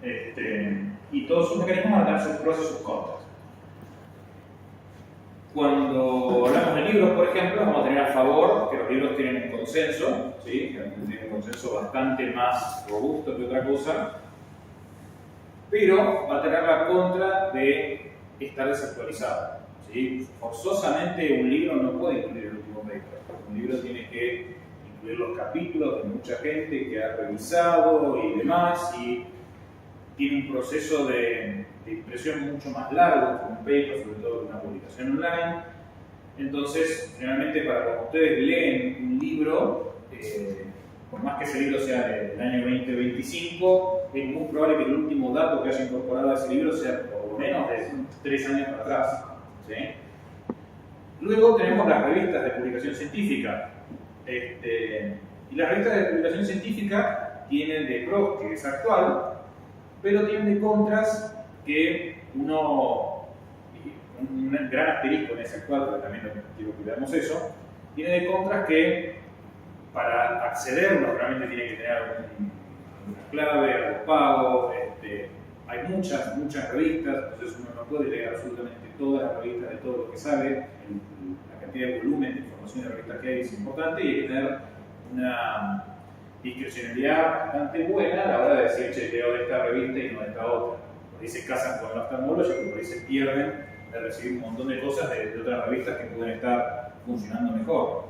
Y todos sus mecanismos van a tener sus pros y sus contras. Cuando hablamos de libros, por ejemplo, vamos a tener a favor que los libros tienen un consenso, ¿sí? Tienen un consenso bastante más robusto que otra cosa, pero va a tener la contra de estar desactualizado, ¿sí? Forzosamente un libro no puede incluir el último paper. Un libro tiene que incluir los capítulos de mucha gente que ha revisado y demás, y tiene un proceso de impresión mucho más largo que un paper, sobre todo una publicación online. Entonces, generalmente para cuando ustedes leen un libro, por más que ese libro sea del año 2025, es muy probable que el último dato que haya incorporado a ese libro sea por lo menos de 3 años para atrás, ¿sí? Luego tenemos las revistas de publicación científica. Y las revistas de publicación científica tienen de pros que es actual, pero tienen de contras que un gran asterisco en ese actual, pero también quiero que veamos eso, tiene de contras que para accederlo realmente tiene que tener alguna clave, algo pago, hay muchas revistas, entonces uno no puede leer absolutamente todas las revistas de todo lo que sale, la cantidad de volumen de información de revistas que hay es importante y hay que tener una discrecionalidad bastante buena a la hora de decir, che, leo de esta revista y no de esta otra. Por ahí se casan con los oftalmólogos y por ahí se pierden de recibir un montón de cosas de otras revistas que pueden estar funcionando mejor.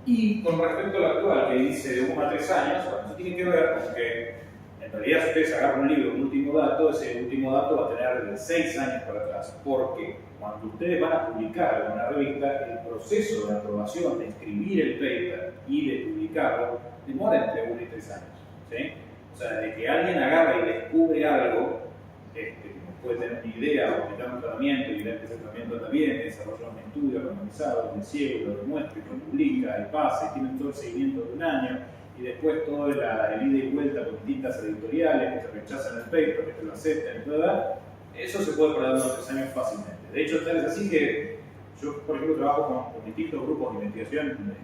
Y con respecto a lo actual, que dice de 1 a 3 años, bueno, eso tiene que ver con que en realidad si ustedes agarran un libro, un último dato, ese último dato va a tener de 6 años para atrás, porque cuando ustedes van a publicar en una revista, el proceso de aprobación, de escribir el paper y de publicarlo, demora entre 1 y 3 años, ¿sí? O sea, de que alguien agarra y descubre algo, puede tener una idea, o aplicar un tratamiento, y ver que ese tratamiento también, desarrolla un estudio randomizado, donde ciego lo demuestra, y lo publica, y pasa, y tiene todo el seguimiento de un año, y después todo el ida y vuelta con distintas editoriales que te rechazan el paper, que te lo aceptan y todo, eso se puede perder unos 3 años fácilmente. De hecho, tal es así que yo, por ejemplo, trabajo con distintos grupos de investigación en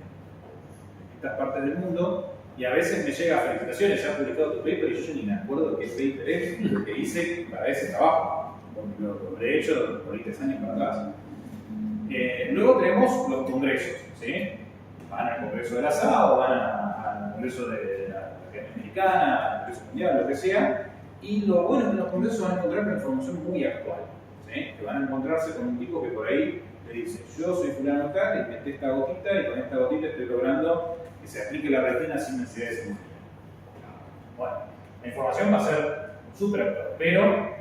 distintas partes del mundo, y a veces me llega felicitaciones, se ha publicado tu paper y yo ni me acuerdo de qué paper es, ni lo que hice para ese trabajo, porque lo habré hecho por ahí 3 años para atrás. Luego tenemos los congresos, ¿sí? Van al congreso de la SAO, van al congreso de la Academia Americana, al congreso mundial, lo que sea, y lo bueno es que en los congresos van a encontrar una información muy actual, ¿sí? Que van a encontrarse con un tipo que por ahí le dice, yo soy fulano acá, le metí esta gotita y con esta gotita estoy logrando que se aplique la retina sin necesidad de cirugía. Bueno, la información va a ser súper actual, pero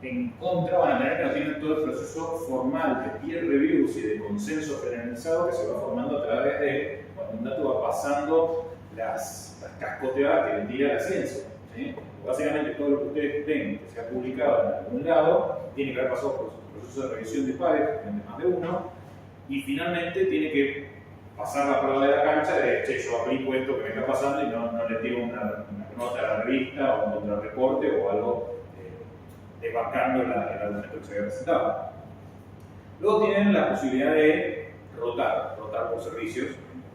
en contra van a tener que no tienen todo el proceso formal de peer reviews y de consenso generalizado que se va formando a través de cuando un dato va pasando las cascoteadas que le tira la ciencia, ¿sí? Básicamente todo lo que ustedes ven que se ha publicado en algún lado tiene que haber pasado por un proceso de revisión de pares, de más de uno, y finalmente tiene que pasar la prueba de la cancha de, che, yo aplico esto que me está pasando y no le tiro una nota a la revista o un contrarreporte o algo desbancando el argumento que se había presentado. Luego tienen la posibilidad de rotar por servicios.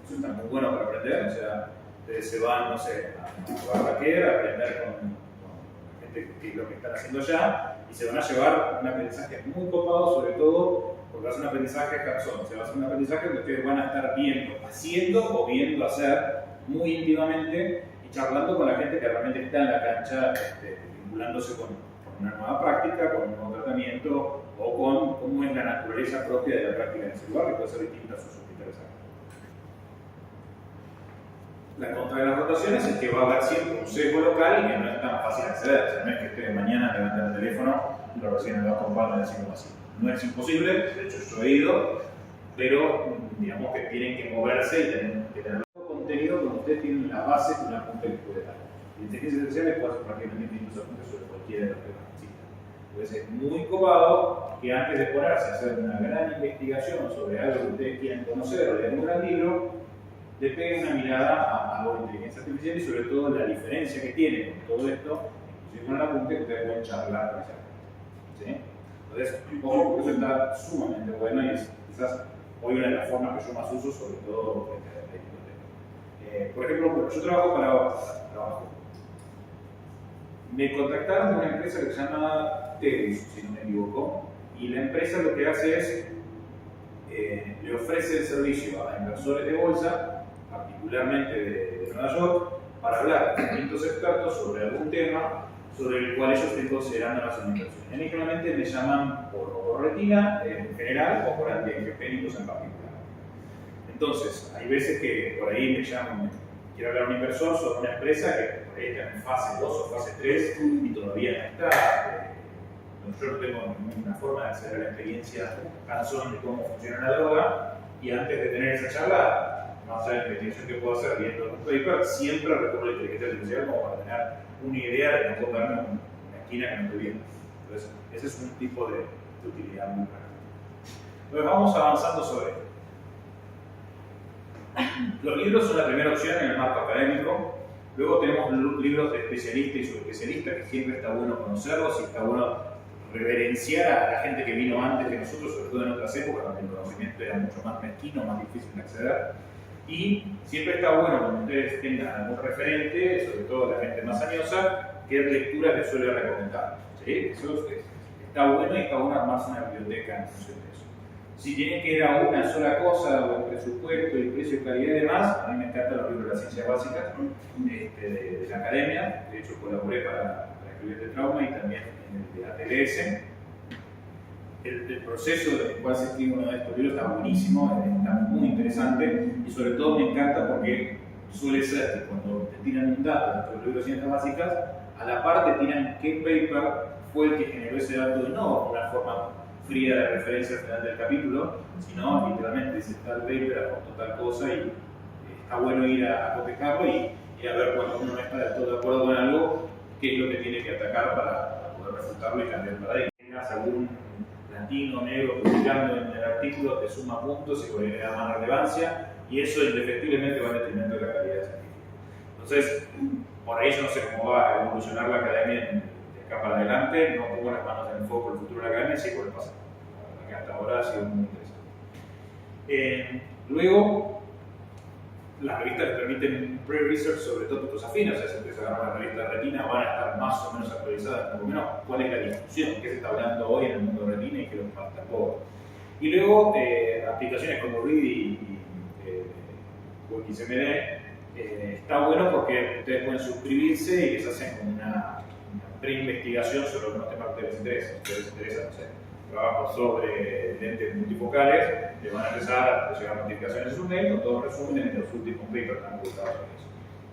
Eso está muy bueno para aprender, o sea, ustedes se van, no sé, a Barraquer, a aprender con la gente que es lo que están haciendo allá, y se van a llevar un aprendizaje muy copado, sobre todo porque va a ser un aprendizaje hands-on, se va a hacer un aprendizaje que ustedes van a estar viendo, haciendo o viendo hacer muy íntimamente y charlando con la gente que realmente está en la cancha, vinculándose con una nueva práctica, con un nuevo tratamiento o con cómo es la naturaleza propia de la práctica en ese lugar, que puede ser distinta a sus interesantes. La contra de las rotaciones es que va a haber siempre un sesgo local y que no es tan fácil acceder. O sea, no es que ustedes mañana levanten el teléfono y lo reciben en los compadres haciendo así. No es imposible, de hecho yo he ido, pero digamos que tienen que moverse y tienen que tener contenido donde ustedes tienen la base de una punta que puede dar. Y inteligencia artificial puede ser prácticamente infinitos apuntes sobre cualquiera de los temas que existen. Puede ser muy copado que antes de ponerse a hacer una gran investigación sobre algo que ustedes quieren conocer o leer un gran libro, le peguen una mirada a algo de inteligencia artificial y sobre todo la diferencia que tiene con todo esto, inclusive con el apunte que ustedes pueden charlar con esa gente, ¿sí? Entonces, por eso está sumamente bueno y es quizás hoy una de las formas que yo más uso, sobre todo frente a este tipo de temas. Por ejemplo, bueno, yo trabajo para trabajo. Me contactaron de una empresa que se llama Tegus, si no me equivoco, y la empresa lo que hace es, le ofrece el servicio a inversores de bolsa, particularmente de Nueva York, para hablar con distintos expertos sobre algún tema sobre el cual ellos estén considerando las inversiones. A mí generalmente me llaman por retina en general o por antiangiospénicos en particular. Entonces, hay veces que por ahí me llaman, quiero hablar a un inversor sobre una empresa que por ahí está en fase 2 o fase 3 y todavía no está. Yo no tengo ninguna forma de hacer la experiencia hands-on de cómo funciona la droga, y antes de tener esa charla, más allá de la investigación que puedo hacer viendo un paper, siempre recurro a la inteligencia artificial como para tener una idea de no comerme una esquina que no estoy viendo. Entonces, ese es un tipo de utilidad muy práctica. Entonces, vamos avanzando sobre esto. Los libros son la primera opción en el marco académico. Luego tenemos libros de especialistas y subespecialistas, que siempre está bueno conocerlos y está bueno reverenciar a la gente que vino antes que nosotros, sobre todo en otras épocas donde el conocimiento era mucho más mezquino, más difícil de acceder. Y siempre está bueno cuando ustedes tengan algún referente, sobre todo la gente más añosa, qué lecturas les suele recomendar. ¿Sí? Eso está bueno, y está bueno armarse una biblioteca en función de eso. Si tienen que ir a una sola cosa, o el presupuesto, el precio, calidad y demás, a mí me encantan los libros de las ciencias básicas de la academia. De hecho, colaboré para escribir de trauma y también en el de ATLS. El proceso en el cual se escribe uno de estos libros está buenísimo, está muy interesante, y sobre todo me encanta porque suele ser que cuando te tiran un dato de los libros de ciencias básicas, a la par te tiran qué paper fue el que generó ese dato, y no de una forma fría de referencia al final del capítulo, sino literalmente dice tal paper aportó tal cosa, y está bueno ir a cotejarlo y a ver cuando uno no está del todo de acuerdo con algo, qué es lo que tiene que atacar para poder refutarlo y cambiar el paradigma. Tengas algún latino, negro, publicando en el artículo, te suma puntos y por ahí le da más relevancia, y eso indefectiblemente va en detrimento de la calidad científica. Entonces, por ahí yo no sé cómo va a evolucionar la academia de acá para adelante, no pongo las manos en el fuego por el futuro de la academia, sí por el pasado, que hasta ahora ha sido muy interesante. Luego, las revistas les permiten pre-research sobre tópicos afines, o sea, si ustedes agarran la revista de retina, van a estar más o menos actualizadas, por lo menos cuál es la discusión, qué se está hablando hoy en el mundo de retina y qué lo falta poco. Y luego, aplicaciones como Read y WikisMD, está bueno porque ustedes pueden suscribirse y les hacen como una pre-investigación sobre algunos temas que les interesan. Si les interesa, no sé, trabajo sobre lentes multifocales, le van a empezar a llegar notificaciones en su mail con todos los resúmenes de los últimos papers que han publicado sobre eso.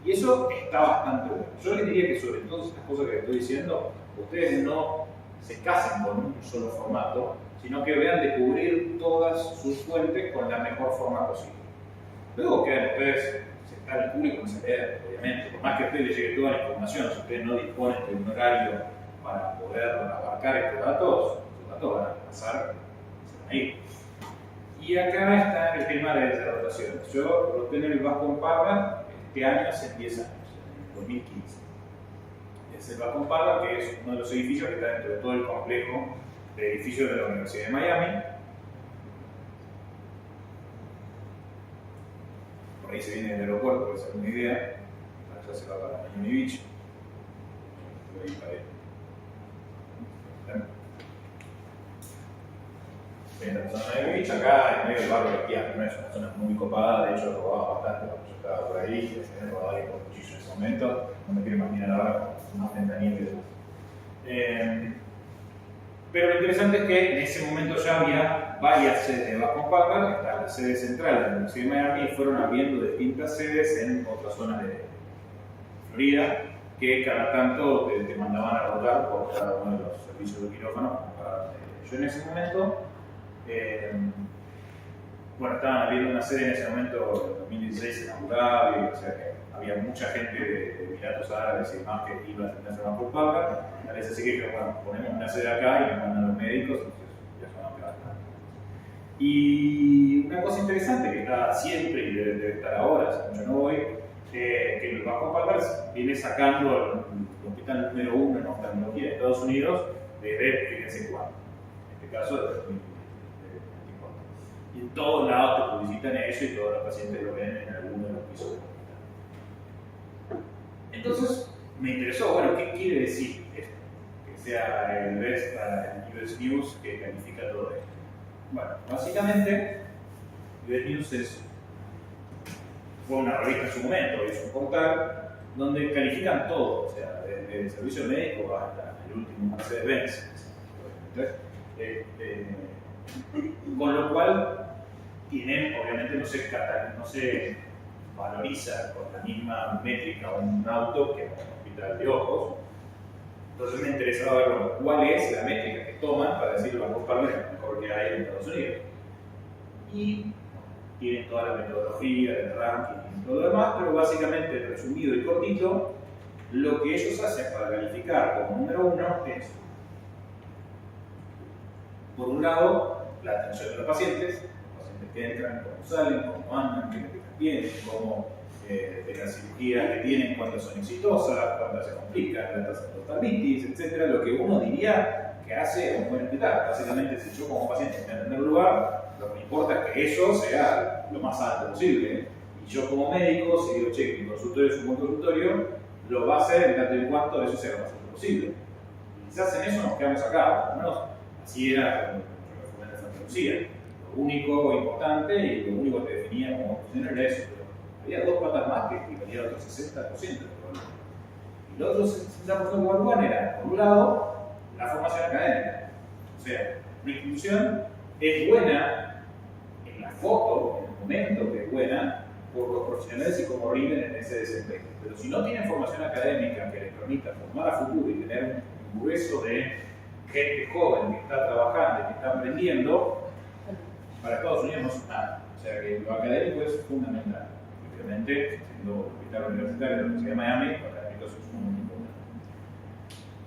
Y eso está bastante bueno. Yo les diría que sobre todas estas cosas que les estoy diciendo, ustedes no se casen con un solo formato, sino que vean de cubrir todas sus fuentes con la mejor forma posible. Luego quedan ustedes, sentar el público y se leer, obviamente, por más que a ustedes les llegue toda la información, si ustedes no disponen de un horario para poder abarcar estos datos van a pasar, se van a ir. Y acá está el tema de las rotaciones. Yo roté en el Bascom Palmer este año hace 10 años, en 2015. Es el Bascom Palmer, que es uno de los edificios que está dentro de todo el complejo de edificios de la Universidad de Miami. Por ahí se viene del aeropuerto, para hacer una idea. Allá se va para Miami Beach. En la zona de Beach, acá en medio del barrio de Esquiar, no es una zona muy copada, de hecho robaba bastante cuando yo estaba por ahí, se me robaba ahí por cuchillo en ese momento, no me quiero imaginar ahora con más fentanil y demás. Pero lo interesante es que en ese momento ya había varias sedes de Bascom Palmer, está la sede central de la Universidad de Miami, y fueron abriendo distintas sedes en otras zonas de Florida, que cada tanto te mandaban a rotar por cada uno de los servicios de quirófano. Yo en ese momento, bueno, estaban abriendo una sede en ese momento, en 2016, en Abu Dhabi, o sea que había mucha gente de Emiratos Árabes y demás que iba a tenerse más por Palmer. A veces sí que, bueno, ponemos una sede acá y nos mandan los médicos, entonces ya son acá. Y una cosa interesante que está siempre y debe estar ahora, hace mucho no voy, que el Bascom Palmer viene sacando el hospital número 1 en oftalmología de Estados Unidos desde, fíjense cuándo, en este caso desde 2024. Y en todos lados te publicitan eso y todos los pacientes lo ven en alguno de los pisos del hospital. Entonces me interesó, bueno, ¿qué quiere decir esto? Que sea el US News que califica todo esto. Bueno, básicamente, US News fue una revista en su momento, es un portal donde califican todo, o sea, desde el servicio médico hasta el último Mercedes-Benz. Con lo cual, tienen, obviamente, no se valoriza con la misma métrica un auto que un hospital de ojos. Entonces me interesaba ver, bueno, cuál es la métrica que toman para decir la mejor que hay en Estados Unidos. Y tienen toda la metodología del ranking y todo lo demás, pero básicamente, resumido y cortito, lo que ellos hacen para calificar como número uno es, por un lado, la atención de los pacientes que entran, cómo salen, cómo andan, qué métricas tienen, cómo de las cirugías que tienen, cuándo son exitosas, cuándo se complican, la tasa de mortalidad, etc. Lo que uno diría que hace un buen hospital. Básicamente, si yo como paciente estoy en el primer lugar, lo que me importa es que eso sea lo más alto posible. Y yo como médico, si digo, che, mi consultorio es un buen consultorio, lo va a hacer en tanto y en cuanto eso sea lo más alto posible. Y quizás en eso nos quedamos acá, por lo menos así era como en Santa Lucía. Lo único importante y lo único que definía como profesional era eso, pero había dos patas más que venía el otro 60% del problema. Y los otros 60% que evaluaban era, por un lado, la formación académica. O sea, una institución es buena en la foto, en el momento que es buena, por los profesionales y cómo rinden en ese desempeño. Pero si no tienen formación académica que les permita formar a futuro y tener un grueso de gente joven que está trabajando y que está aprendiendo, para Estados Unidos no es nada. O sea que lo académico es fundamental. Obviamente, siendo un hospital universitario de la Universidad de Miami, lo académico es muy importante.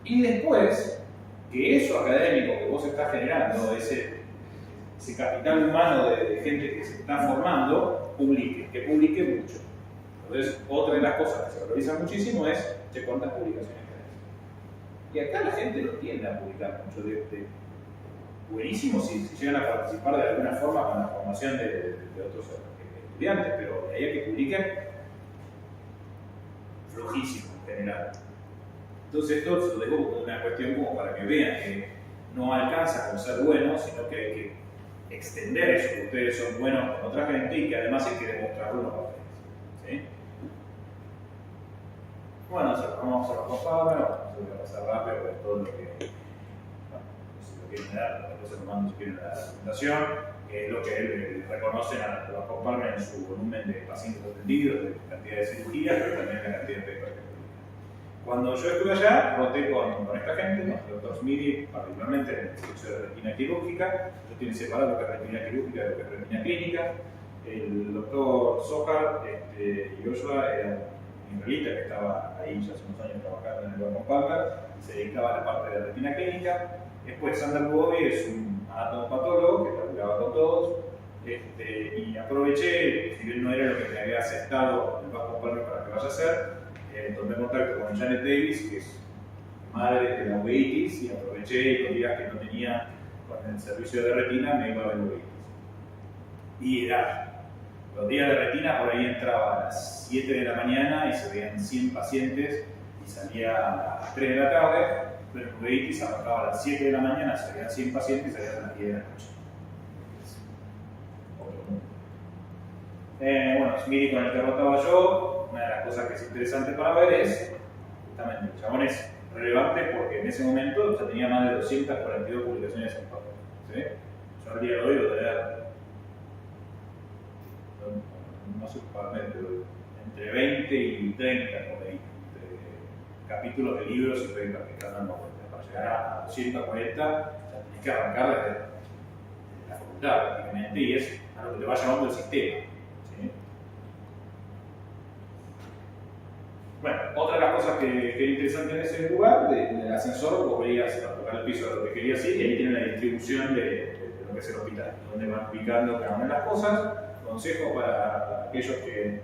Y después, que eso académico que vos estás generando, ese capital humano de gente que se está formando, que publique mucho. Entonces, otra de las cosas que se valoriza muchísimo es cuántas publicaciones tenés. Y acá la gente no tiende a publicar mucho. Buenísimo si llegan a participar de alguna forma con la formación de otros estudiantes, pero de ahí a que publiquen, flojísimo en general. Entonces esto se lo dejo como una cuestión como para que vean que no alcanza con ser bueno, sino que hay que extender eso, que ustedes son buenos con otra gente y que además hay que demostrarlo a ustedes. ¿Sí? Bueno, vamos a la compara, voy a pasar rápido por todo lo que quieren dar, después se toman si quieren la presentación, que es lo que reconocen a los comparmen en su volumen de pacientes atendidos, de cantidad de cirugías, pero también la cantidad de papers que publican. Cuando yo estuve allá, roté con esta gente, ¿no? El doctor Smith, particularmente en el servicio de retina quirúrgica, yo tienen separado lo que es retina quirúrgica de lo que es retina clínica. El doctor Sohar y Joshua eran israelitas que estaba ahí ya hace unos años trabajando en el Banco Palmer y se dedicaba a la parte de retina clínica. Después Sander Bobby es un anatomopatólogo que trabajaba con todos y aproveché, si bien no era lo que me había aceptado el Banco Palmer para que vaya a hacer, tomé contacto con Janet Davis, que es madre de la uveitis, y aproveché y los días que no tenía con el servicio de retina me iba a ver uveitis. Y era, los días de retina por ahí entraba a las 7 de la mañana y se veían 100 pacientes y salía a las 3 de la tarde, pero en uveitis arrancaba a las 7 de la mañana, se veían 100 pacientes y salían a las 10 de la noche. Otro mundo. Bueno, Smith con el que rotaba yo, una de las cosas que es interesante para ver es, justamente, el chabón es relevante porque en ese momento ya tenía más de 242 publicaciones en papel. ¿Sí? Yo al día de hoy voy a tener, no sé pero entre 20 y 30 por ahí, entre capítulos de libros y papers que están dando vueltas. Para llegar a 240 ya tenés que arrancar desde la facultad prácticamente y es a lo que te va llamando el sistema. ¿Sí? Bueno, otra de las cosas que era interesante en ese lugar, del ascensor, vos veías a tocar el piso de lo que querías ir y ahí tienen la distribución de lo que es el hospital, donde van ubicando cada una de las cosas. Consejo para aquellos que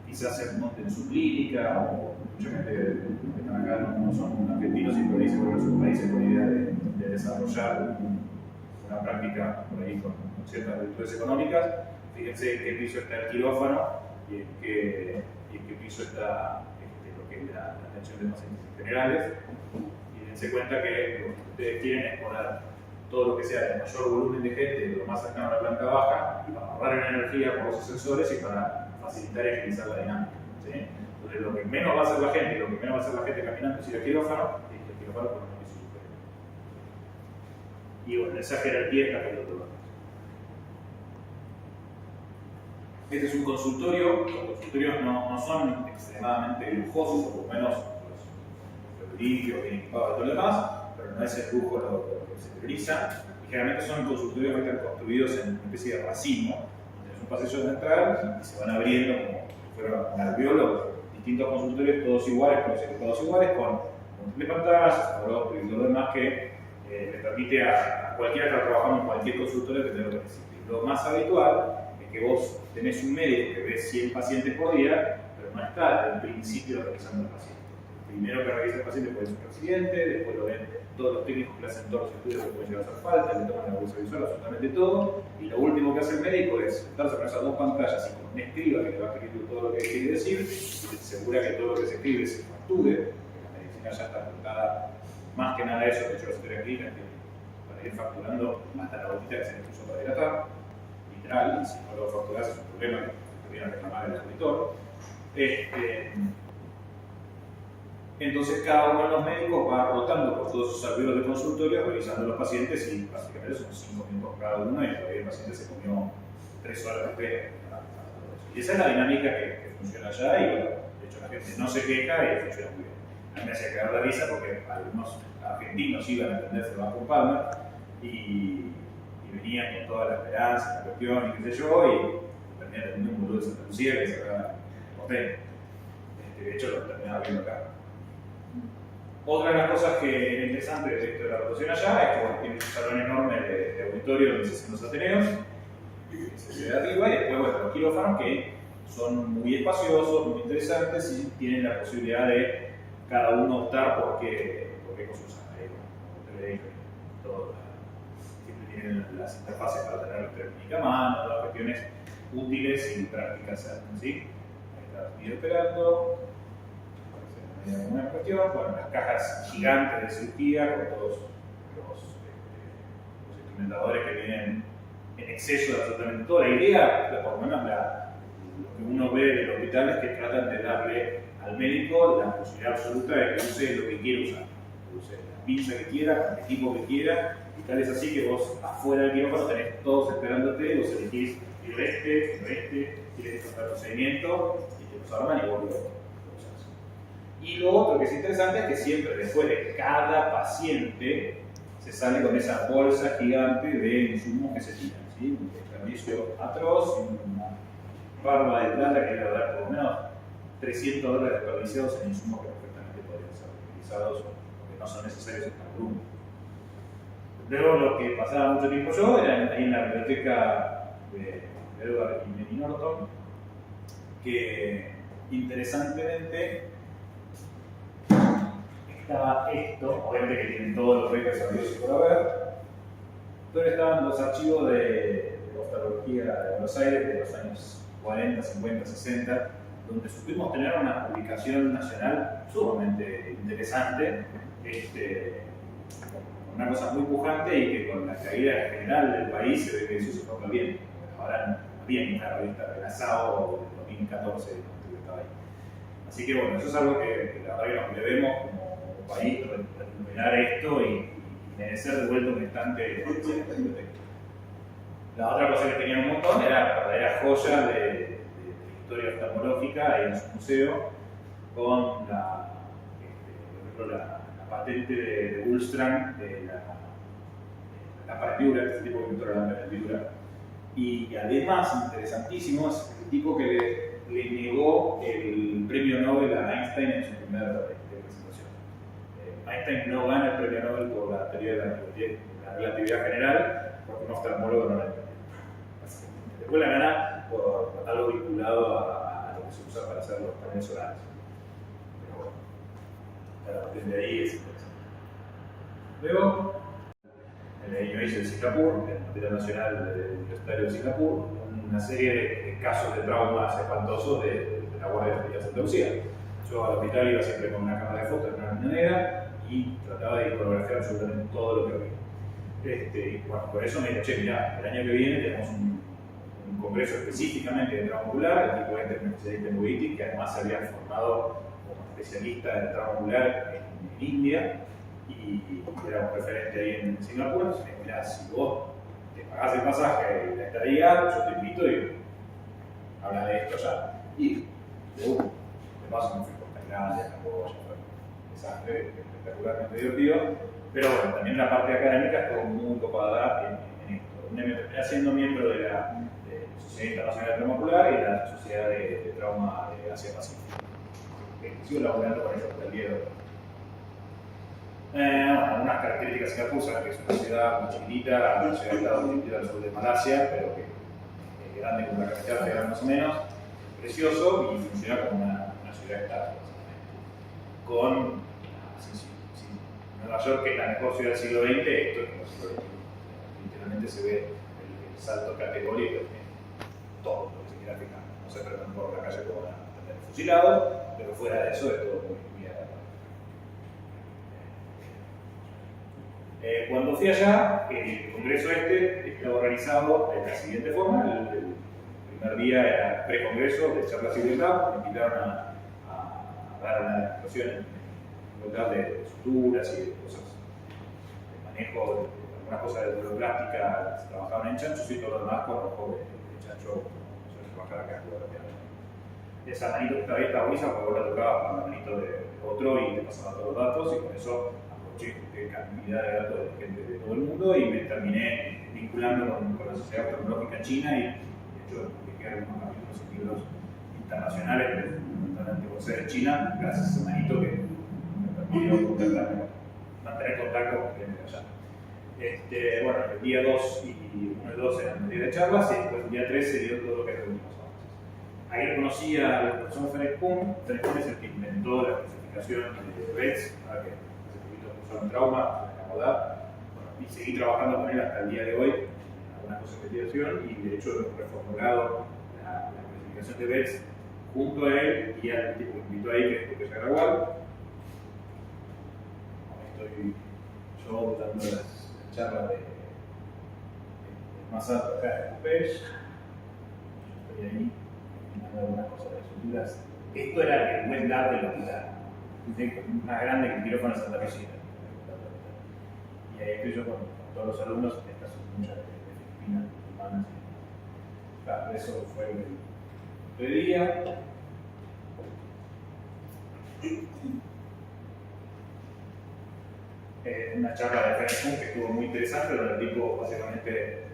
quizás se monten su clínica o mucha gente que están acá no son argentinos y por ahí se vuelven a sus países con la idea de desarrollar una práctica por ahí con ciertas virtudes económicas. Fíjense en qué piso está el quirófano y en qué piso está que es la atención de pacientes generales. Y dense cuenta que lo que ustedes quieren es poner todo lo que sea el mayor volumen de gente, lo más cercano a la planta baja, para ahorrar en energía por los sensores y para facilitar y agilizar la dinámica. ¿Sí? Entonces, lo que menos va a hacer la gente, lo que menos va a hacer la gente caminando es ir al quirófano, y el quirófano por un piso superior. Y bueno, esa jerarquía está el otro lado. Este es un consultorio. Los consultorios no son extremadamente lujosos, o por lo menos los limpios, bien equipados y todo lo demás, pero no es el lujo lo que se prioriza. Y generalmente son consultorios que están construidos en una especie de racimo, donde es un pasillo central y se van abriendo como si fueran un alveolo, distintos consultorios, todos iguales, con múltiples pantallas, sabrosos y todo lo demás que le permite a cualquiera que está trabajando en cualquier consultorio tener lo que necesite. Lo más habitual es que vos tenés un médico que ve 100 pacientes por día, pero no está desde el principio revisando el paciente. Primero que revisa el paciente puede ser un accidente, después lo ven todos los técnicos que hacen todos los estudios que pueden llegar a hacer falta, le toman la bolsa visual, absolutamente todo, y lo último que hace el médico es sentarse con esas dos pantallas y con un escriba que le va escribiendo todo lo que quiere decir, y se asegura que todo lo que se escribe se facture, porque la medicina ya está apuntada más que nada a eso. De hecho, la historia clínica para ir facturando hasta la gotita que se le puso para dilatar, literal, y si no lo facturas es un problema que viene a reclamar el auditor. Entonces cada uno de los médicos va rotando por todos sus alveolos de consultorio, revisando a los pacientes, y básicamente son 5 minutos cada uno, y todavía el paciente se comió 3 horas de espera. Y esa es la dinámica que funciona allá, y bueno, de hecho la gente no se queja y funciona muy bien. A mí me hacía cagar la risa porque algunos argentinos iban a atenderse bajo un Palmer y venían con toda la esperanza, la cuestión y qué sé yo, y terminan teniendo un boludo de Santa Lucía que se acaba potente. De hecho, lo terminaba viendo acá. Otra de las cosas que era interesante de esto de la rotación allá es que bueno, tiene un salón enorme de auditorio donde se hacen los ateneos, que se ve de arriba, y después bueno, los quirófanos que son muy espaciosos, muy interesantes y tienen la posibilidad de cada uno optar por qué cosa usar. Como te dije, siempre tienen las interfaces para tener técnica a mano, todas las cuestiones útiles y prácticas. ¿Sí? Ahí está video esperando. Una cuestión, bueno, las cajas gigantes de cirugía con todos los instrumentadores que tienen en exceso de absolutamente todo. La idea, por lo menos lo que uno ve del hospital, es que tratan de darle al médico la posibilidad absoluta de que use lo que quiera usar. Que use la pinza que quiera, con el equipo que quiera, y tal es así que vos afuera del quirófano tenés todos esperándote, vos elegís quiero este, quieres hacer el procedimiento, y te los arman y vos lo usás. Y lo otro que es interesante es que siempre después de cada paciente se sale con esa bolsa gigante de insumos que se tiran, ¿sí? Un desperdicio atroz, una barba de plata que debe dar por lo menos $300 desperdiciados en insumos que perfectamente podrían ser utilizados porque no son necesarios en cada uno. Luego lo que pasaba mucho tiempo yo era ahí en la biblioteca de Edward y Mary Norton, que interesantemente estaba esto, obviamente que tienen todos los papers sabidos y por haber, pero estaban los archivos de oftalmología de Buenos Aires de los años 40, 50, 60, donde supimos tener una publicación nacional sumamente interesante, una cosa muy pujante, y que con la caída general del país se ve que eso se toca bien. Ahora no había una revista de la SAO del 2014 que estaba ahí. Así que bueno, eso es algo que la verdad que nos debemos como país, recuperar esto y merecer de vuelta un estante de esta biblioteca. La otra cosa que tenían un montón era la verdadera joya de historia oftalmológica en su museo, con la patente de Ullstrand de la parendiura, este tipo de pintura de la parendiura. Y además, interesantísimo, es el tipo que le negó el premio Nobel a Einstein en su primera presentación. Einstein no gana el premio Nobel por la teoría de la relatividad general, porque un oftalmólogo no la entendió. Después la gana por algo vinculado a lo que se usa para hacer los paneles solares. Pero bueno, a partir de ahí es interesante. Luego, en el INOIS de Singapur, el Hospital Nacional Universitario de Singapur, una serie de casos de traumas espantosos de la Guardia de Santa Lucía. Yo al hospital iba siempre con una cámara de fotos, una riñonera, y trataba de coreografiar absolutamente todo lo que veía. Y bueno, por eso me dijo, che, mirá, el año que viene tenemos un congreso específicamente de trauma ocular, el tipo este es un especialista en uveitis, que además se había formado como especialista en trauma ocular en India, y era un referente ahí en Singapur. Entonces me dijo, mirá, si vos te pagás el pasaje y la estadía, yo te invito y habla de esto ya. Y de paso me fui por Tailandia, Camboya, fue un desastre, espectacularmente divertido. Pero bueno, también la parte académica estuvo muy copada en esto. Me terminé siendo miembro de la Sociedad Internacional de Trauma Ocular y la Sociedad de Trauma de Asia-Pacífico. Sigo laborando con ellos hasta el día de hoy. Bueno, algunas características de Singapur son que es una ciudad muy chiquitita, una ciudad que está al sur de Malasia, pero que es grande como una capital federal más o menos, precioso y funciona como una ciudad estable, con Nueva York, que es la mejor ciudad del siglo XX, esto es como el siglo XXI. Literalmente se ve el salto categórico en todo lo que se quiera fijar. No se permiten por la calle como a tener fusilados, pero fuera de eso es todo muy agradable. Cuando fui allá, el congreso estaba organizado de la siguiente forma. El primer día era pre-congreso de charlas y libertad. Me invitaron a dar una demostración en igualdad de suturas y de cosas de manejo, algunas cosas de neuroplástica se trabajaban en chancho, y todo lo demás con ojo de chancho, se trabajar acá en esa manito que estaba ahí estaba buenísima porque vos la tocabas con la manito de otro y te pasaban todos los datos, y con eso aproveché cantidad de datos de gente de todo el mundo y me terminé vinculando con la Sociedad Oftalmológica China, y de hecho publiqué algunos capítulos en libros internacionales, fundamentalmente por ser de China, gracias a ese manito que me permitió mantener contacto con gente de allá. Bueno, el día 2 y 1 y 2 eran el día de charlas, y después el día 3 se dio todo lo que reunimos antes. Ahí conocí al profesor Ferenc Kuhn. Ferenc Kuhn es el que inventó la clasificación de BETS, para que hace poquito pusieron trauma, en la modalidad. Bueno, y seguí trabajando con él hasta el día de hoy en algunas cosas de investigación, y de hecho hemos reformulado la clasificación de BETS junto a él y al tipo que invitó ahí, que es Lupe Yagragual. Estoy yo dando las charlas de más alto acá de Lupe. Estoy ahí dando algunas cosas de suturas. Esto era el buen dar del hospital, más grande que el quirófano de Santa Lucía. Y ahí estoy yo con todos los alumnos, estas son muchas de Filipinas, humanas. Claro, eso fue el día. Una charla de Ferenc Kuhn que estuvo muy interesante, donde el tipo básicamente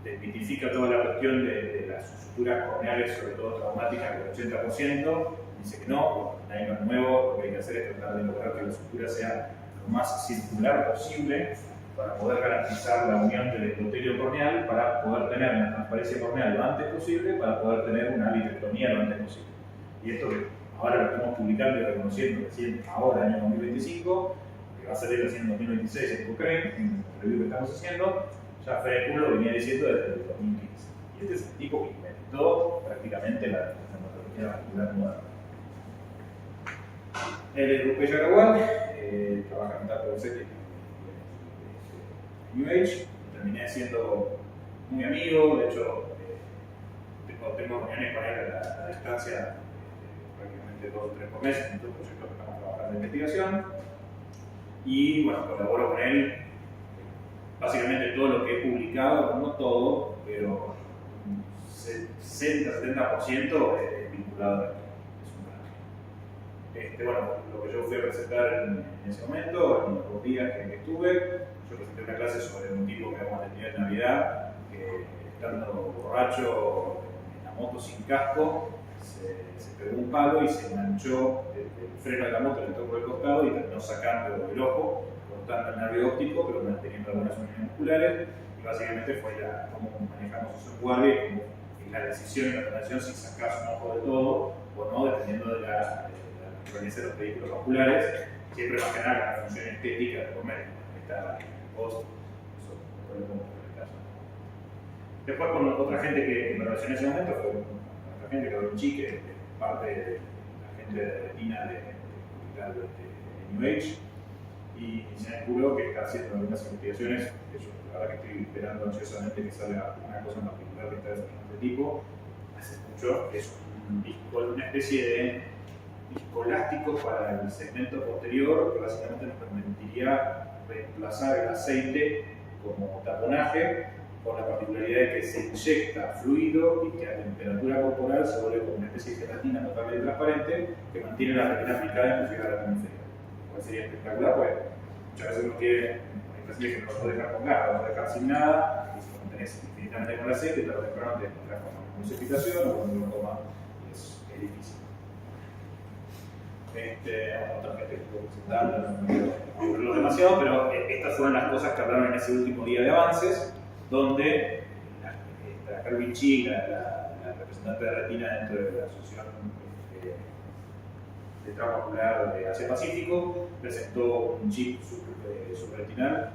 desmitifica toda la cuestión de las suturas corneales, sobre todo traumáticas, del 80%. Dice que no es nuevo, lo que hay que hacer es tratar de lograr que la sutura sea lo más circular posible para poder garantizar la unión del endotelio corneal, para poder tener una transparencia corneal lo antes posible, para poder tener una vitrectomía lo antes posible. Y esto que ahora lo estamos publicando y reconociendo recién ahora, año 2025, que va a salir recién en 2026 en Cochrane, en el review que estamos haciendo, ya Ferenc Kuhn lo venía diciendo desde el 2015. Y este es el tipo que inventó prácticamente la tecnología vascular moderna. Él es Lupe Yagragual, trabaja en Tato de New Age. Terminé siendo muy amigo, de hecho, tengo reuniones con él a la distancia, prácticamente 2 o 3 por mes, en estos proyectos que estamos trabajando de investigación. Y bueno, colaboro con él básicamente todo lo que he publicado, no todo, pero un 60-70% es vinculado a él. Bueno, lo que yo fui a presentar en ese momento, en los 2 días que estuve, yo presenté una clase sobre un tipo que vamos a tener en Navidad, que estando borracho en la moto sin casco, se pegó un palo y se enganchó el freno de la moto, le tocó por el costado y terminó sacando el ojo, cortando el nervio óptico, pero manteniendo algunas uniones musculares. Y básicamente fue cómo manejamos eso en guardia, y la decisión y la operación si sacás un ojo de todo o no, dependiendo de la naturaleza de los vehículos vasculares, siempre más que nada la función estética de comer. Está post, eso después lo podemos ver en el caso. Después con otra gente que me relacioné en ese momento, fue otra gente que era un chique, parte de la gente lente de retina de New Age, y se me ocurrió que está haciendo algunas investigaciones, que yo la verdad que estoy esperando ansiosamente que salga una cosa en particular que está desarrollando este tipo, hace mucho, que es una especie de disco elástico para el segmento posterior, que básicamente nos permitiría reemplazar el aceite como taponaje, con la particularidad de que se inyecta fluido y que a temperatura corporal se vuelve como una especie de gelatina totalmente transparente que mantiene la retina aplicada inclusive a la retina inferior. Pues sería espectacular, pues muchas veces uno quiere, hay pacientes que no lo dejan con gas, lo dejan sin nada, y si lo tenés infinitamente con el aceite, tarde o temprano te encontrás con una precipitación o cuando lo tomas es difícil. Otra gente que estuvo presentando, no quiero demasiado, pero estas fueron las cosas que hablaron en ese último día de avances, donde la Calvin Chi, la representante de retina dentro de la Asociación de Trauma Ocular de Asia-Pacífico, presentó un chip subretinal,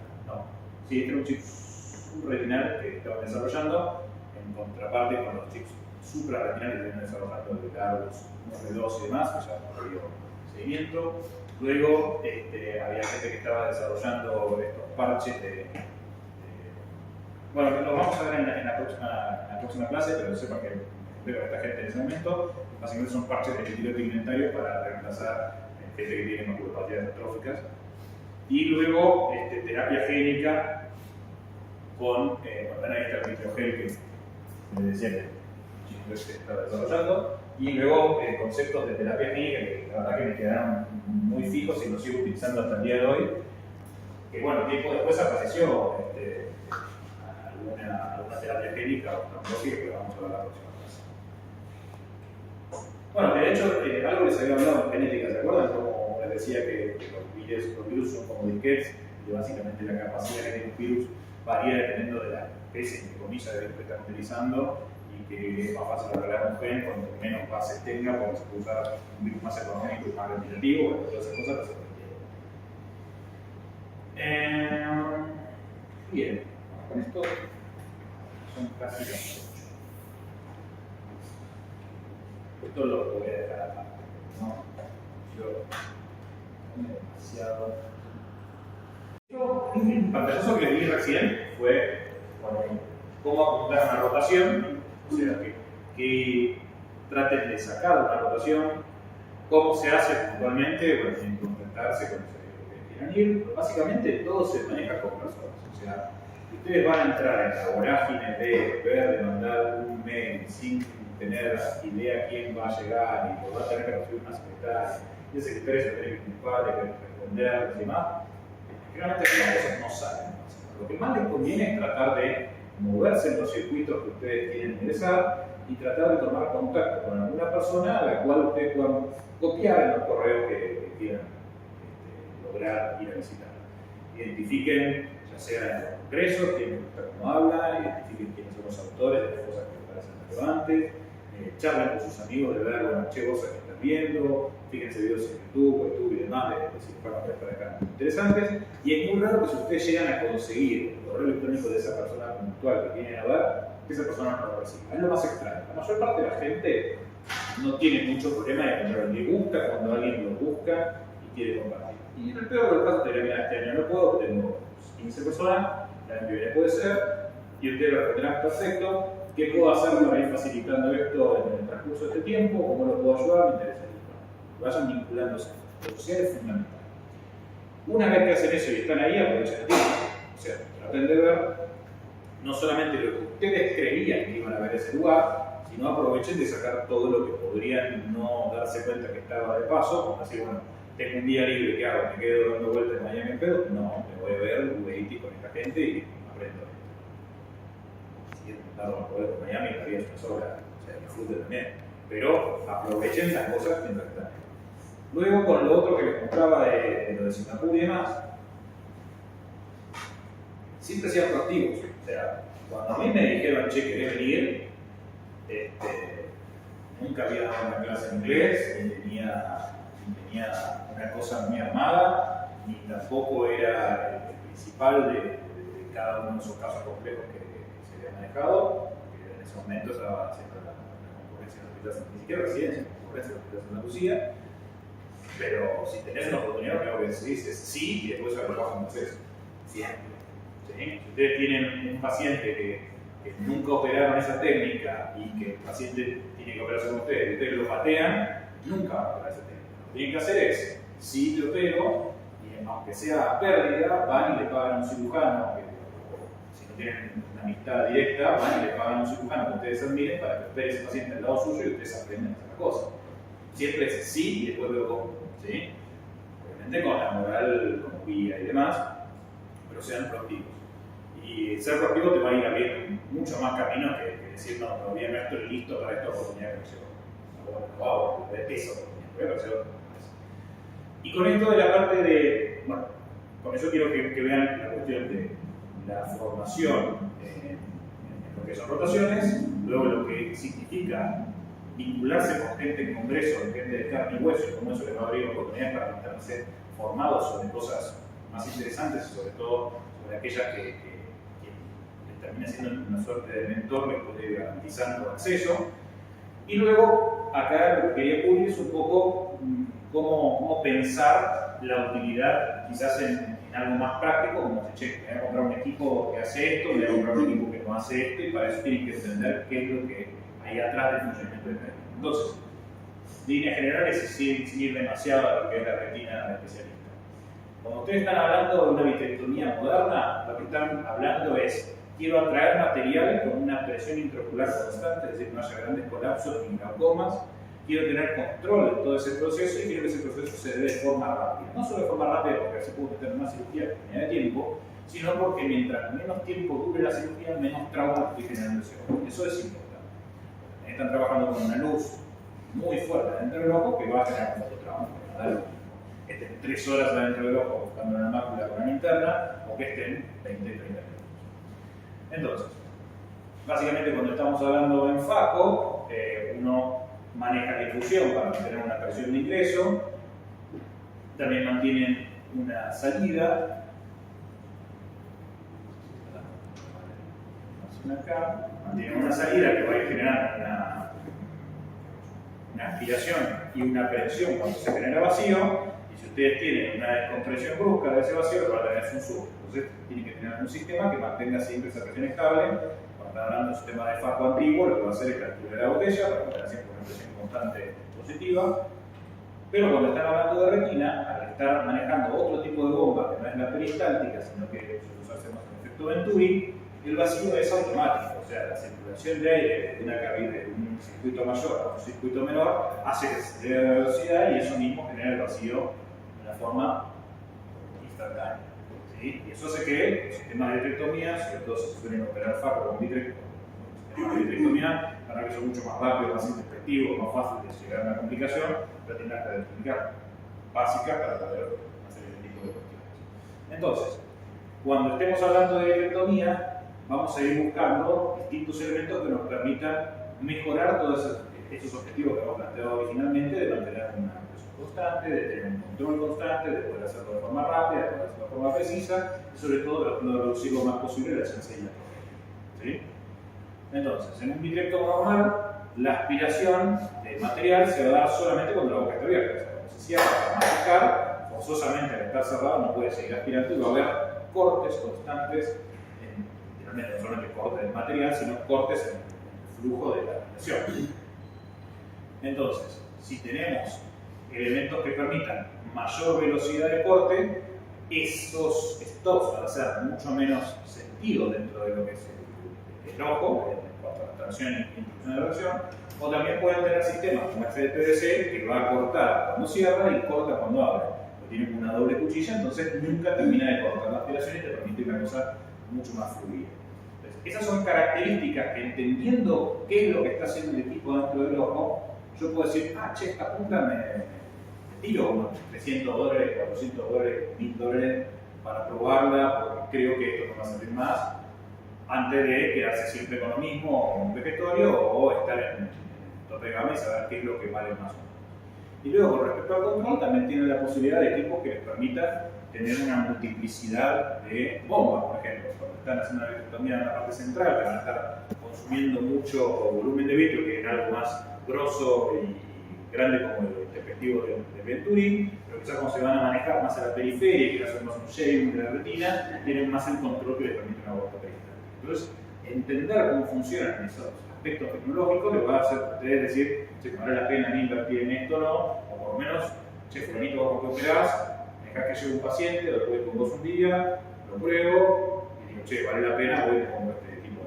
era un chip subretinal que estaban desarrollando, en contraparte con los chips suprarretinales que vienen desarrollando de largos, R2 y demás, que ya no había seguimiento. Luego había gente que estaba desarrollando estos parches bueno, lo vamos a ver en la próxima clase, pero sepan que veo a esta gente en ese momento. Básicamente son parches de estilo pigmentario para reemplazar gente que tiene maculopatías atróficas. Y luego terapia génica con, bueno, ahí está el microgel que les decía que se estaba desarrollando. Y luego conceptos de terapia génica que la verdad que me quedaron muy fijos y los sigo utilizando hasta el día de hoy. Que bueno, tiempo después apareció alguna terapia génica o oncológica que vamos a ver la próxima clase. Bueno, de hecho, algo les había hablado en genética, ¿se acuerdan? Como les decía que los virus son como disquetes, y básicamente la capacidad que tiene un virus varía dependiendo de la especie, entre comillas, de virus que están utilizando, y que es más fácil arreglar un gen cuando menos bases tenga, porque se puede usar un virus más económico y más repetitivo, bueno, todas esas cosas las aprendieron. Bien, con esto son casi las 8. Esto lo voy a dejar acá, ¿no? Yo demasiado. El pantallazo que vi recién fue cómo apuntar una rotación, o sea, que traten de sacar una rotación, cómo se hace puntualmente, bueno, tienen que contactarse con los que quieran ir. Básicamente todo se maneja con personas, o sea, ustedes van a entrar en la vorágine de ver, de mandar un mail sin tener idea quién va a llegar y lo va a tener que recibir una secretaria, y ese secretario se tiene que ocupar, tiene que responder y demás. Generalmente las cosas no salen. Lo que más les conviene es tratar de moverse en los circuitos que ustedes quieren ingresar y tratar de tomar contacto con alguna persona a la cual ustedes puedan copiar en los correos que quieran lograr ir a visitar. Identifiquen, ya sea en los congresos, quién cómo habla, identifiquen quiénes son los autores de las cosas que les parecen relevantes, charlen con sus amigos de ver, bueno, che, cosas que están viendo, fíjense videos en YouTube y demás, de decir, bueno, para acá interesantes. Y es muy raro que si ustedes llegan a conseguir el correo electrónico de esa persona puntual que vienen a ver, que esa persona no lo reciba. Es lo más extraño. La mayor parte de la gente no tiene mucho problema de encontrar. Le gusta cuando alguien lo busca y quiere compartir. Y en el peor de los casos te dirán, mira, este año no puedo, tengo 15 personas, el año que viene puede ser, y ustedes lo tendrán perfecto. ¿Qué puedo hacer para ir facilitando esto en el transcurso de este tiempo? ¿Cómo lo puedo ayudar? Me interesa. Vayan vinculándose. Lo social es fundamental. Una vez que hacen eso y están ahí, aprovechen el tiempo. O sea, traten de ver no solamente lo que ustedes creían que iban a ver ese lugar, sino aprovechen de sacar todo lo que podrían no darse cuenta que estaba de paso, como decir, bueno, tengo un día libre, ¿qué hago? ¿Me quedo dando vueltas en Miami en pedo? No, me voy a ver UAT con esta gente y aprendo. Si es un lado poder con Miami, la vida es una sola, o sea, disfruten también. Pero aprovechen las cosas mientras están. Luego, con lo otro que les mostraba de lo de Singapur y demás, siempre sean proactivos. O sea, cuando a mí me dijeron, che, ¿querés venir? Nunca había dado una clase en inglés, ni tenía una cosa muy armada, ni tampoco era el principal de cada uno de esos casos complejos que se habían manejado, que en ese momento estaba haciendo la concurrencia de los hospitales, ni siquiera residencia, la concurrencia de los hospitales de Santa Lucía. Pero si tenés una oportunidad, lo que decís es sí y después se trabaja un proceso. Siempre. ¿Sí? Si ustedes tienen un paciente que nunca operaron esa técnica y que el paciente tiene que operarse con ustedes y ustedes lo patean, nunca van a operar esa técnica. Lo que tienen que hacer es, si te opero, y aunque sea pérdida, van y le pagan a un cirujano, si no tienen una amistad directa, van y le pagan a un cirujano que ustedes admiren para que opere ese paciente al lado suyo y ustedes aprenden a hacer la cosa. Siempre es sí y después veo cómo. ¿Sí? Obviamente con la moral como guía y demás, pero sean proactivos. Y ser proactivo te va a ir abriendo mucho más camino que decir, no, todavía no estoy listo para esta oportunidad que me llegó. Bueno, wow, esa oportunidad, voy a aparecer otra vez. Y con esto de la parte de, bueno, con eso quiero que vean la cuestión de la formación en lo que son rotaciones, luego lo que significa vincularse con gente en congreso, gente de carne y hueso, como eso les va a abrir oportunidades para mantenerse formados sobre cosas más interesantes y sobre todo sobre aquellas que les termina siendo una suerte de mentor que puede ir garantizando acceso. Y luego, acá lo que quería cubrir es un poco cómo pensar la utilidad quizás en algo más práctico, como si, che, me voy a comprar un equipo que hace esto, me voy a comprar un equipo que no hace esto, y para eso tienen que entender qué es lo que hay atrás del funcionamiento del médico. Entonces, líneas generales, sin ir demasiado a lo que es la retina especialista. Cuando ustedes están hablando de una vitrectomía moderna, lo que están hablando es, quiero atraer material con una presión intraocular constante, es decir, que no haya grandes colapsos ni glaucomas, quiero tener control de todo ese proceso y quiero que ese proceso se dé de forma rápida. No solo de forma rápida porque así puedo tener más cirugía en unidad de tiempo, sino porque mientras menos tiempo dure la cirugía, menos trauma estoy generando ese ojo. Eso es importante. Están trabajando con una luz muy fuerte dentro del ojo que va a generar mucho trauma. Estén 3 horas adentro del ojo buscando una mácula con una linterna o que estén 20-30 minutos. Entonces, básicamente cuando estamos hablando en FACO, uno maneja difusión para mantener una presión de ingreso, también mantienen una salida, acá, mantienen una salida que va a ir generando una aspiración y una presión cuando se genera vacío, y si ustedes tienen una descompresión brusca de ese vacío, lo van a tener un surco. Entonces, tienen que tener un sistema que mantenga siempre esa presión estable. Cuando están hablando de un sistema de FACO antiguo, lo que va a hacer es calcular la botella para mantener siempre una presión constante positiva. Pero cuando están hablando de retina, al estar manejando otro tipo de bomba que no es la peristáltica, sino que nosotros hacemos el efecto Venturi, el vacío es automático, o sea, la circulación de aire de una cabina de un circuito mayor a un circuito menor hace que se eleve la velocidad y eso mismo genera el vacío de una forma instantánea. ¿Sí? Y eso hace que los sistemas de vitrectomía, sobre todo si se suelen operar FACO con vitrectomía, van a que son mucho más rápidos, más introspectivos, más fáciles de llegar a una complicación, pero tienen características básicas para poder hacer este tipo de cuestiones. Entonces, cuando estemos hablando de vitrectomía, vamos a ir buscando distintos elementos que nos permitan mejorar todos esos objetivos que hemos planteado originalmente, de mantener una presión constante, de tener un control constante, de poder hacerlo de forma rápida, de poder hacerlo de forma precisa, y sobre todo de reducir lo más posible la chance de la ¿sí? Entonces, en un vitrectomo normal, la aspiración de material se va a dar solamente cuando la boca está abierta. O sea, cuando se cierra para masticar, forzosamente al estar cerrado no puede seguir aspirando y va a haber cortes constantes, no solamente cortes del material, sino cortes en el flujo de la aspiración. Entonces, si tenemos elementos que permitan mayor velocidad de corte, esos stops van a ser mucho menos sentido dentro de lo que es el ojo, en cuanto a la tracción y instrucción de reacción, o también pueden tener sistemas como este de PDC que va a cortar cuando cierra y corta cuando abre. Lo tiene como una doble cuchilla, entonces nunca termina de cortar la aspiración y te permite una cosa mucho más fluida. Entonces, esas son características que, entendiendo qué es lo que está haciendo el equipo dentro del ojo, yo puedo decir, che, esta punta me tiro unos $300, $400, $1000 para probarla porque creo que esto no va a servir más, antes de quedarse siempre con lo mismo, o con un vegetorio, o estar en tope de gama y saber qué es lo que vale más o menos. Y luego, con respecto al control, también tiene la posibilidad de equipos que les permitan tener una multiplicidad de bombas, por ejemplo. Cuando están haciendo una vitrectomía en la parte central, que van a estar consumiendo mucho volumen de vitrio, que es algo más grosso y grande como el respectivo de Venturi, pero quizás como se van a manejar más a la periferia, quizás hacer más un shading de la retina, tienen más el control que les permite una aborto peristáltico. Entonces, entender cómo funcionan esos aspectos tecnológicos les va a hacer a ustedes decir, si vale la pena invertir en esto o no, o por lo menos, che, fulanito, vos porque operás, dejás que llegue un paciente, lo voy con vos un día, lo pruebo, y digo, che, vale la pena, voy y pongo este tipo de...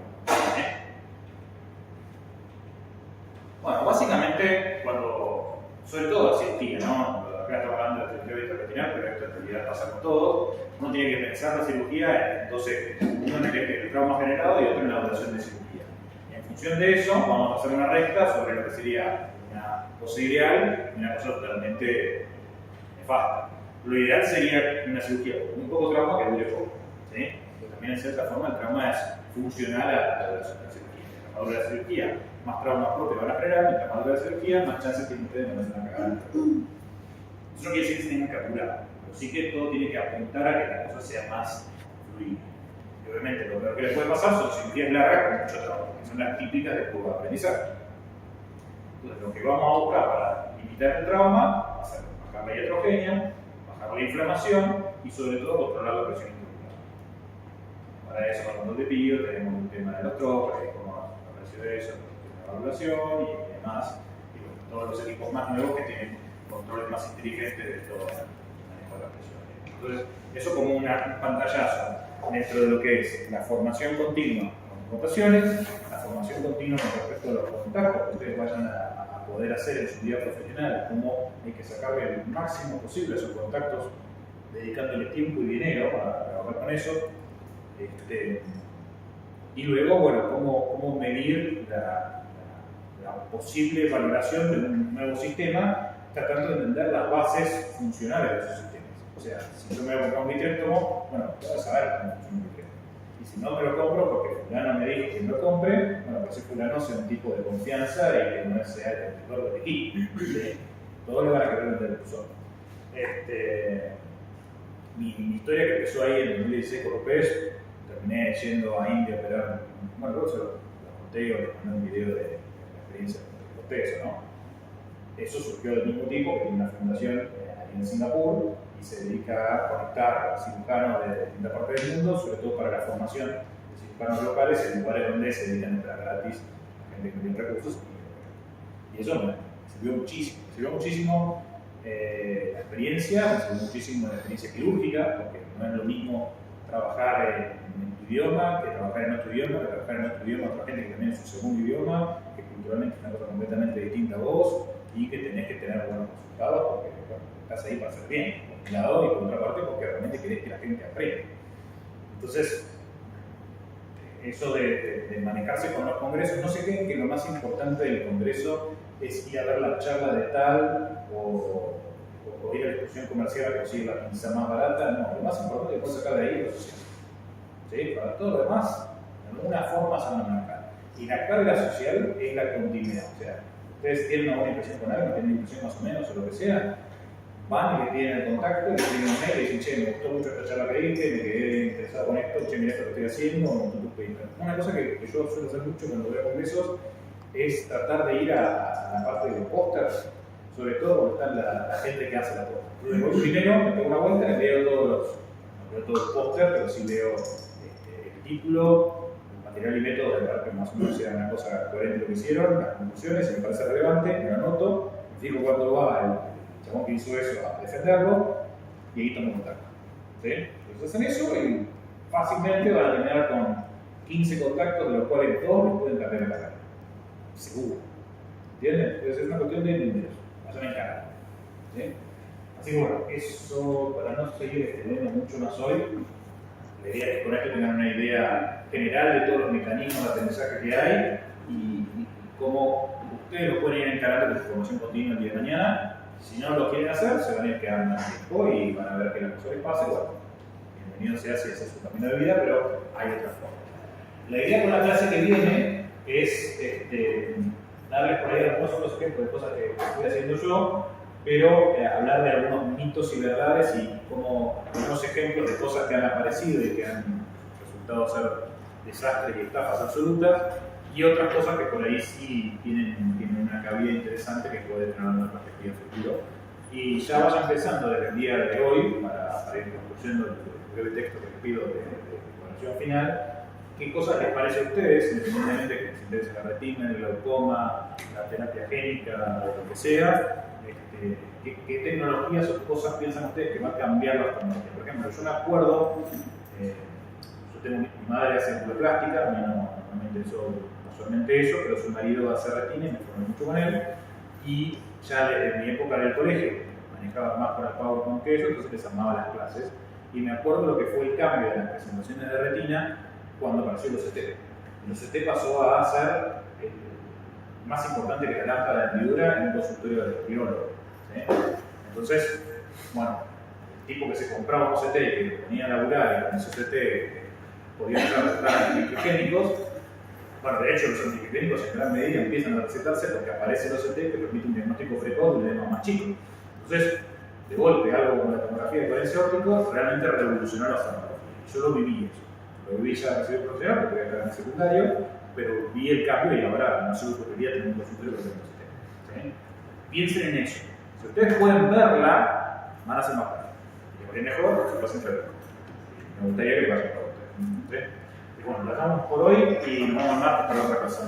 Bueno, básicamente, cuando, sobre todo la cirugía, ¿no? Acá estamos hablando de cirugía vitreoretinal, pero esto en realidad pasa con todo. Uno tiene que pensar la cirugía en dos ejes. Uno en el eje del trauma generado y otro en la duración de cirugía. Y en función de eso, vamos a hacer una recta sobre lo que sería una cosa ideal y una cosa totalmente nefasta. Lo ideal sería una cirugía con muy poco trauma que dure poco, ¿sí? Pero también en cierta forma el trauma es funcional a la duración de la cirugía. La duración de la cirugía, más trauma propio van a generar, mientras más dura la cirugía, más chances tienen ustedes de no hacer una cagada. Eso no quiere decir que se tengan que apurar, pero sí que todo tiene que apuntar a que la cosa sea más fluida. Y obviamente lo peor que les puede pasar son cirugías largas con mucho trabajo, que son las típicas del curva de aprendizaje. Entonces lo que vamos a buscar para limitar el trauma va a ser bajar la iatrogenia, bajar la inflamación y sobre todo controlar la presión intraocular. Para eso, con el control de PIO, tenemos un tema de los trópicos, cómo apareció eso, la evaluación y demás, y bueno, todos los equipos más nuevos que tienen controles más inteligentes de todo el manejo de la presión. Entonces, eso como un pantallazo dentro de lo que es la formación continua con rotaciones, la formación continua con respecto a los contactos que ustedes vayan a poder hacer en su vida profesional, cómo hay que sacarle el máximo posible a esos contactos, dedicándole tiempo y dinero para trabajar con eso. Y luego, bueno, cómo medir la posible valoración de un nuevo sistema, tratando de entender las bases funcionales de esos sistemas. O sea, si yo me voy a comprar un vitrectomo, bueno, voy a saber cómo funciona un vitrectomo. Y si no me lo compro porque fulano me dijo que me lo compre, bueno, pues ese fulano sea un tipo de confianza y que no sea el vendedor de equipo. Todos le van a querer vender el usuario. Mi historia que empezó ahí en el 2016 con López, terminé yendo a India a operar, bueno, luego se lo conté o les mandé un video de la experiencia de López, ¿no? Eso surgió del mismo tipo que tiene una fundación ahí en Singapur y se dedica a conectar a cirujanos de distintas partes del mundo, sobre todo para la formación de cirujanos locales en lugares donde se dedican a entrar gratis a gente que no tiene recursos. Y eso me sirvió muchísimo. Me sirvió muchísimo la experiencia, me sirvió muchísimo la experiencia quirúrgica, porque no es lo mismo trabajar en tu idioma que trabajar en otro idioma, que trabajar en otro idioma otra gente que también es su segundo idioma, que culturalmente es una cosa completamente distinta a vos y que tenés que tener buenos resultados porque bueno, estás ahí para hacer bien, por un lado, y por otra parte porque realmente querés que la gente aprenda. Entonces, eso de manejarse con los congresos, no se creen que lo más importante del congreso es ir a ver la charla de tal o ir a la discusión comercial a conseguir la pizza más barata. No, lo más importante que puedes sacar de ahí es lo social. ¿Sí? Para todo lo demás, de alguna forma se van a manejar. Y la carga social es la continuidad. O sea, ustedes tienen una buena impresión con alguien, tienen una impresión más o menos o lo que sea, van y le tienen el contacto, le tienen un mail y dicen, che, me gustó mucho esta charla que diste, me quedé interesado con esto, che, mira esto que estoy haciendo, o tus pedidos. Una cosa que yo suelo hacer mucho cuando voy a congresos es tratar de ir a la parte de los pósters, sobre todo cuando está la gente que hace la póster. Entonces voy primero, me pego una vuelta, leo todos los pósters, pero sí leo el título, el material y método, de verdad que más o menos sea una cosa coherente lo que hicieron, las conclusiones, si me parece relevante, me lo anoto, me fijo cuándo va el chabón que hizo eso a defenderlo, y ahí tomo contacto. ¿Sí? Entonces hacen eso y fácilmente van a terminar con 15 contactos, de los cuales 2 les pueden cambiar la cara. Seguro. ¿Entienden? Entonces es una cuestión de números. Eso me encanta. ¿Sí? Así que bueno, eso para no seguir extendiendo mucho más hoy, la idea es que con esto tengan una idea general de todos los mecanismos de aprendizaje que hay y cómo ustedes lo pueden ir encarando con su formación continua el día de mañana. Si no lo quieren hacer, se van a ir quedando más tiempo y van a ver que las cosas les pasen. Bueno, bienvenido sea si ese es su camino de vida, pero hay otra forma. La idea con la clase que viene es darles por ahí algunos otros ejemplos de cosas que estoy haciendo yo, pero hablar de algunos mitos y verdades y como algunos ejemplos de cosas que han aparecido y que han resultado ser desastres y estafas absolutas, y otras cosas que por ahí sí tienen una cabida interesante que puede tener una perspectiva futuro. Y ya vayan pensando desde el día de hoy, para ir construyendo el breve texto que les pido de evaluación final, qué cosas les parece a ustedes, independientemente de que les interese la retina, el glaucoma, la terapia génica o lo que sea, qué tecnologías o cosas piensan ustedes que va a cambiar la oftalmología. Por ejemplo, yo me acuerdo, yo tengo mi madre hace plástica, a mí no me interesó casualmente eso, pero su marido hace retina y me formé mucho con él. Y ya desde mi época del colegio manejaba más con el PowerPoint que eso, entonces les armaba las clases. Y me acuerdo lo que fue el cambio de las presentaciones de retina cuando apareció los CT. Los CT pasó a ser más importante que la lámpara de hendidura en un consultorio de criólogo. ¿Sí? Entonces, bueno, el tipo que se compraba un CT y que lo ponía a laburar y con ese CT podía usar los antigénicos. Bueno, de hecho, los antigénicos en gran medida empiezan a recetarse porque aparece el OCT que permite un diagnóstico precoz de un edema más chico. Entonces, de golpe, algo como la tomografía de coherencia óptica realmente revolucionó la oftalmología. Yo lo viví eso. Lo viví ya recién profesional porque era en el secundario, pero vi el cambio y ahora no solo quería tener un consultorio con el OCT. ¿Sí? Piensen en eso. Si ustedes pueden verla, van a ser más fácil. Y mejor, se pasen febrero. Me gustaría que lo vayan para ustedes. ¿Sí? Y bueno, lo dejamos por hoy y nos vemos más para otra cosa.